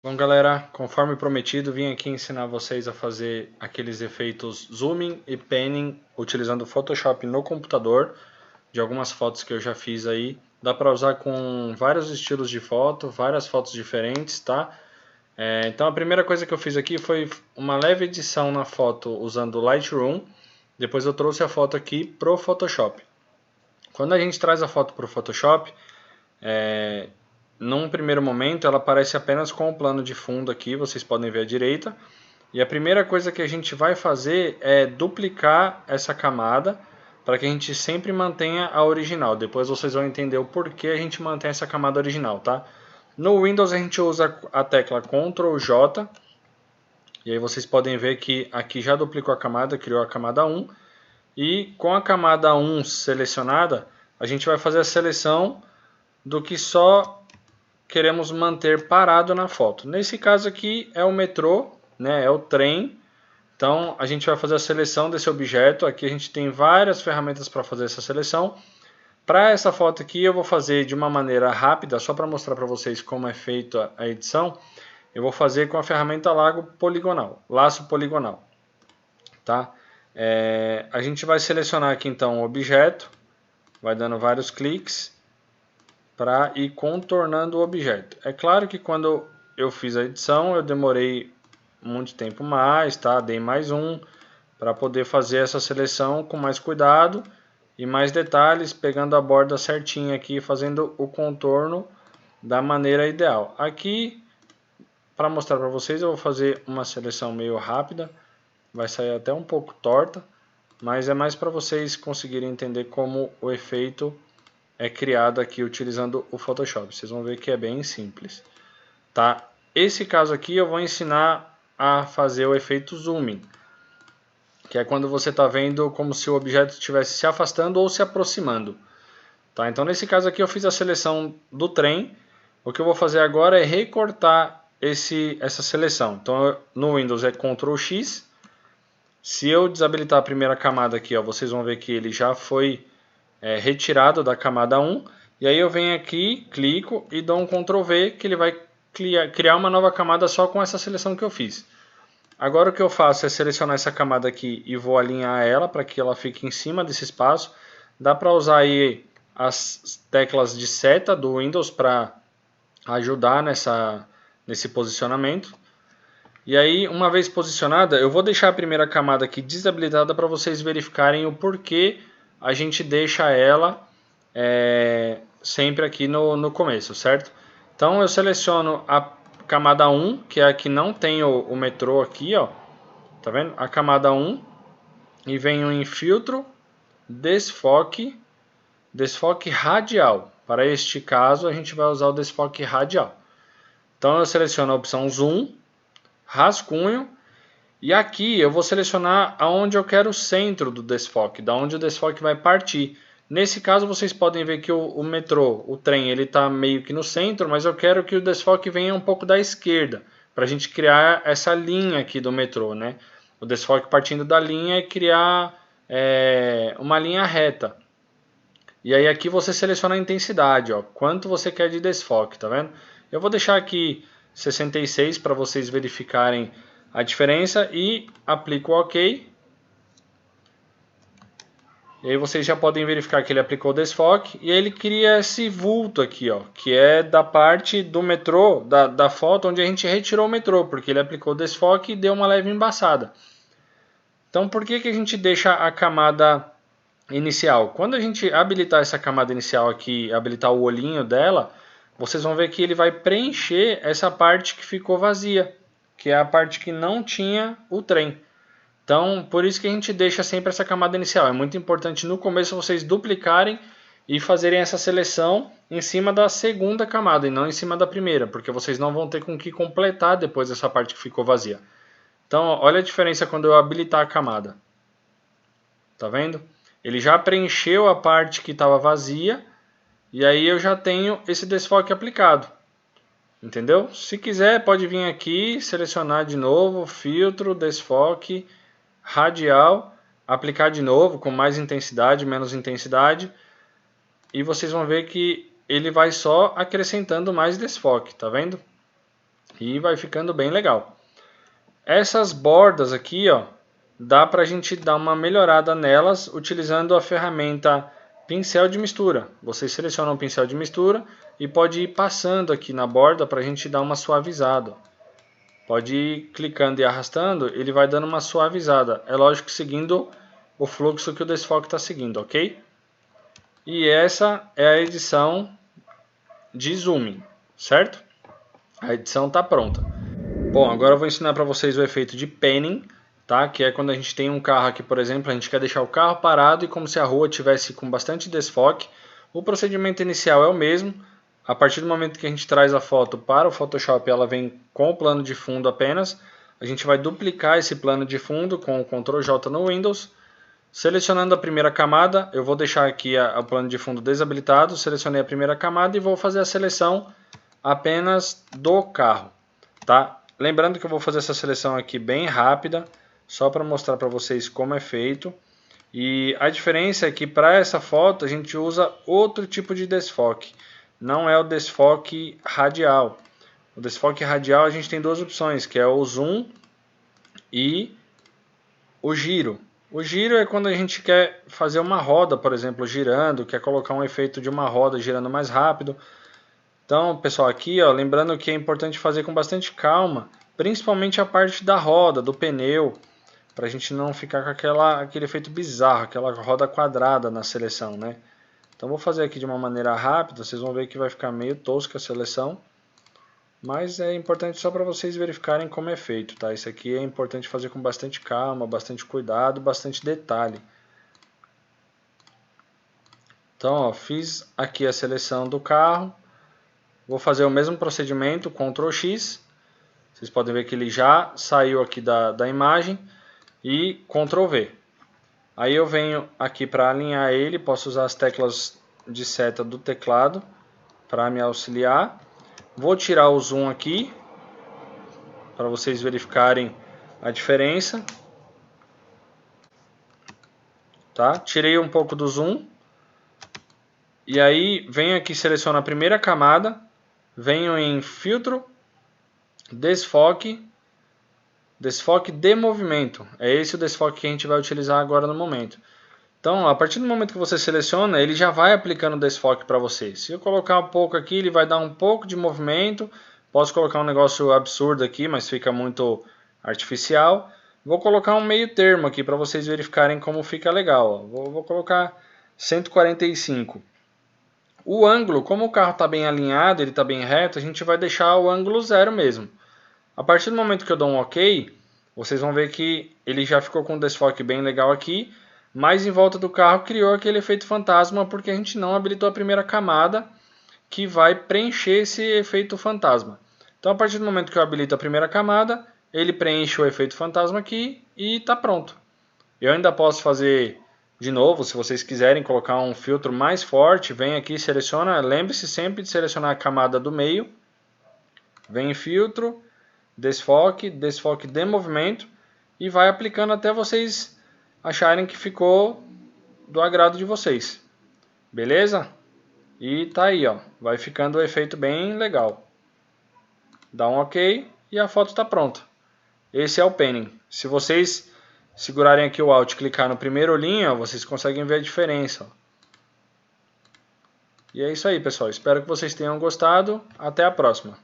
Bom, galera, conforme prometido, vim aqui ensinar vocês a fazer aqueles efeitos zooming e panning utilizando o Photoshop no computador, de algumas fotos que eu já fiz aí. Dá para usar com vários estilos de foto, várias fotos diferentes, tá? Então a primeira coisa que eu fiz aqui foi uma leve edição na foto usando o Lightroom. Depois eu trouxe a foto aqui pro Photoshop. Quando a gente traz a foto pro Photoshop, num primeiro momento ela aparece apenas com o plano de fundo aqui, vocês podem ver à direita. E a primeira coisa que a gente vai fazer é duplicar essa camada para que a gente sempre mantenha a original. Depois vocês vão entender o porquê a gente mantém essa camada original, tá? No Windows a gente usa a tecla Ctrl J. E aí vocês podem ver que aqui já duplicou a camada, criou a camada 1. E com a camada 1 selecionada, a gente vai fazer a seleção do que só queremos manter parado na foto. Nesse caso aqui é o metrô, né, é o trem. Então a gente vai fazer a seleção desse objeto. Aqui a gente tem várias ferramentas para fazer essa seleção. Para essa foto aqui eu vou fazer de uma maneira rápida, só para mostrar para vocês como é feita a edição. Eu vou fazer com a ferramenta laço poligonal. Tá? A gente vai selecionar aqui então o objeto, vai dando vários cliques para ir contornando o objeto. É claro que quando eu fiz a edição eu demorei muito tempo mais, tá? Dei mais um para poder fazer essa seleção com mais cuidado e mais detalhes, pegando a borda certinha aqui, fazendo o contorno da maneira ideal. Aqui, para mostrar para vocês, eu vou fazer uma seleção meio rápida, vai sair até um pouco torta, mas é mais para vocês conseguirem entender como o efeito é criado aqui utilizando o Photoshop. Vocês vão ver que é bem simples, tá? Esse caso aqui eu vou ensinar a fazer o efeito zooming, que é quando você está vendo como se o objeto estivesse se afastando ou se aproximando, tá? Então nesse caso aqui eu fiz a seleção do trem. O que eu vou fazer agora é recortar essa seleção. Então no Windows é Ctrl X. Se eu desabilitar a primeira camada aqui, ó, vocês vão ver que ele já foi retirado da camada 1, e aí eu venho aqui, clico e dou um Ctrl V, que ele vai criar uma nova camada só com essa seleção que eu fiz. Agora o que eu faço é selecionar essa camada aqui e vou alinhar ela para que ela fique em cima desse espaço. Dá para usar aí as teclas de seta do Windows para ajudar nesse posicionamento. E aí, uma vez posicionada, eu vou deixar a primeira camada aqui desabilitada para vocês verificarem o porquê a gente deixa ela sempre aqui no começo, certo? Então eu seleciono a camada 1, que é a que não tem o metrô aqui, ó. Tá vendo? A camada 1. E venho em filtro, desfoque radial. Para este caso a gente vai usar o desfoque radial. Então eu seleciono a opção zoom, rascunho. E aqui eu vou selecionar aonde eu quero o centro do desfoque, da onde o desfoque vai partir. Nesse caso vocês podem ver que o metrô, o trem, ele está meio que no centro, mas eu quero que o desfoque venha um pouco da esquerda, para a gente criar essa linha aqui do metrô, né? O desfoque partindo da linha é criar uma linha reta. E aí aqui você seleciona a intensidade, ó, quanto você quer de desfoque, tá vendo? Eu vou deixar aqui 66 para vocês verificarem a diferença e aplico o OK. E aí vocês já podem verificar que ele aplicou o desfoque e ele cria esse vulto aqui, ó, que é da parte do metrô, da foto onde a gente retirou o metrô, porque ele aplicou o desfoque e deu uma leve embaçada. Então por que a gente deixa a camada inicial? Quando a gente habilitar essa camada inicial aqui, habilitar o olhinho dela, vocês vão ver que ele vai preencher essa parte que ficou vazia, que é a parte que não tinha o trem. Então, por isso que a gente deixa sempre essa camada inicial. É muito importante no começo vocês duplicarem e fazerem essa seleção em cima da segunda camada e não em cima da primeira, porque vocês não vão ter com que completar depois essa parte que ficou vazia. Então, olha a diferença quando eu habilitar a camada. Tá vendo? Ele já preencheu a parte que estava vazia e aí eu já tenho esse desfoque aplicado. Entendeu? Se quiser, pode vir aqui, selecionar de novo, filtro, desfoque radial, aplicar de novo com mais intensidade, menos intensidade, e vocês vão ver que ele vai só acrescentando mais desfoque, tá vendo? E vai ficando bem legal. Essas bordas aqui, ó, dá pra gente dar uma melhorada nelas utilizando a ferramenta pincel de mistura. Vocês selecionam o pincel de mistura e pode ir passando aqui na borda para a gente dar uma suavizada. Pode ir clicando e arrastando, ele vai dando uma suavizada. É lógico que seguindo o fluxo que o desfoque está seguindo, ok? E essa é a edição de zooming, certo? A edição está pronta. Bom, agora eu vou ensinar para vocês o efeito de panning, tá? Que é quando a gente tem um carro aqui, por exemplo, a gente quer deixar o carro parado e como se a rua tivesse com bastante desfoque. O procedimento inicial é o mesmo. A partir do momento que a gente traz a foto para o Photoshop, ela vem com o plano de fundo apenas. A gente vai duplicar esse plano de fundo com o Ctrl J no Windows. Selecionando a primeira camada, eu vou deixar aqui o plano de fundo desabilitado. Selecionei a primeira camada e vou fazer a seleção apenas do carro, tá? Lembrando que eu vou fazer essa seleção aqui bem rápida, só para mostrar para vocês como é feito. E a diferença é que para essa foto a gente usa outro tipo de desfoque. Não é o desfoque radial. O desfoque radial a gente tem duas opções, que é o zoom e o giro. O giro é quando a gente quer fazer uma roda, por exemplo, girando, quer colocar um efeito de uma roda girando mais rápido. Então, pessoal, aqui, ó, lembrando que é importante fazer com bastante calma, principalmente a parte da roda, do pneu, para a gente não ficar com aquele efeito bizarro, aquela roda quadrada na seleção, né? Então, vou fazer aqui de uma maneira rápida, vocês vão ver que vai ficar meio tosca a seleção, mas é importante só para vocês verificarem como é feito, tá? Isso aqui é importante fazer com bastante calma, bastante cuidado, bastante detalhe. Então, ó, fiz aqui a seleção do carro. Vou fazer o mesmo procedimento, Ctrl X. Vocês podem ver que ele já saiu aqui da imagem. E Ctrl V. Aí eu venho aqui para alinhar ele. Posso usar as teclas de seta do teclado para me auxiliar. Vou tirar o zoom aqui, para vocês verificarem a diferença. Tá? Tirei um pouco do zoom. E aí venho aqui, seleciono a primeira camada. Venho em filtro, desfoque, desfoque de movimento. É esse o desfoque que a gente vai utilizar agora no momento. Então, a partir do momento que você seleciona, ele já vai aplicando o desfoque para você. Se eu colocar um pouco aqui, ele vai dar um pouco de movimento. Posso colocar um negócio absurdo aqui, mas fica muito artificial. Vou colocar um meio termo aqui para vocês verificarem como fica legal. Vou colocar 145. O ângulo, como o carro está bem alinhado, ele está bem reto, a gente vai deixar o ângulo 0 mesmo. A partir do momento que eu dou um OK, vocês vão ver que ele já ficou com um desfoque bem legal aqui, mas em volta do carro criou aquele efeito fantasma porque a gente não habilitou a primeira camada que vai preencher esse efeito fantasma. Então, a partir do momento que eu habilito a primeira camada, ele preenche o efeito fantasma aqui e está pronto. Eu ainda posso fazer de novo, se vocês quiserem colocar um filtro mais forte, vem aqui e seleciona. Lembre-se sempre de selecionar a camada do meio. Vem em filtro, desfoque, desfoque de movimento e vai aplicando até vocês acharem que ficou do agrado de vocês. Beleza? E tá aí, ó. Vai ficando o efeito bem legal. Dá um OK e a foto está pronta. Esse é o panning. Se vocês segurarem aqui o Alt e clicar no primeiro olhinho, vocês conseguem ver a diferença. E é isso aí, pessoal. Espero que vocês tenham gostado. Até a próxima.